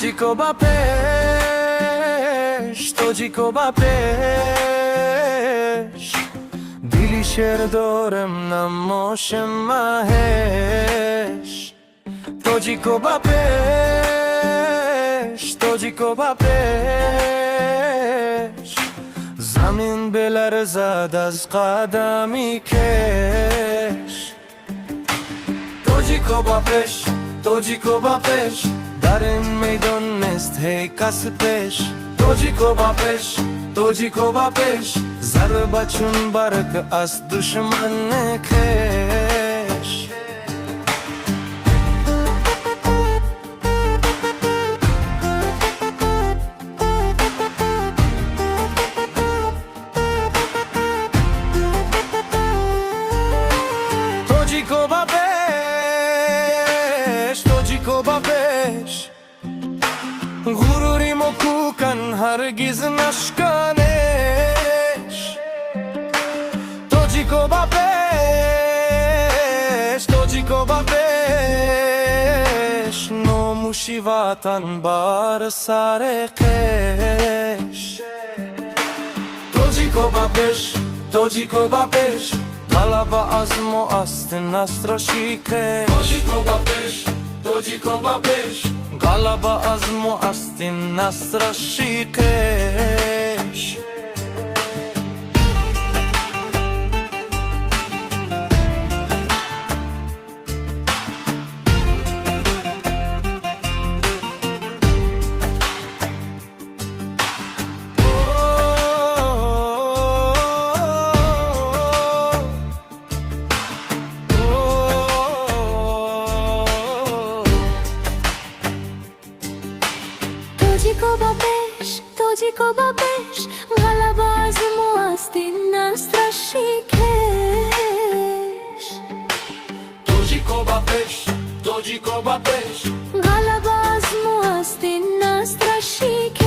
Tojiko ba pesh, tojiko ba pesh. Dili sherdorem namoshem mahesh. Tojiko ba pesh, tojiko ba pesh. Zamin belarзад az qadami kesh. Tojiko ba pesh, tojiko ba pesh. Dar în meidon nest hei ca să pești. Tojiko ba pesh, tojiko ba pesh. Zarba chun bark as dushman ne kesh. Tojiko ba pesh, tojiko ba pesh. غروری مکوکن هرگز نشکنش. توجیکو با پیش، توجیکو با پیش. نوموشی وطن بار سر قش. توجیکو با پیش، توجیکو با پیش. غلبه از ما است نستراشیکش. توجیکو با پیش، توجیکو با پیش. Galaba az mu astin nastrashikesh. Tojiko ba pesh, tojiko ba pesh. Galaba az mu asti nastrashikesh. Tojiko ba pesh, tojiko ba pesh. Galaba az mu asti nastrashikesh.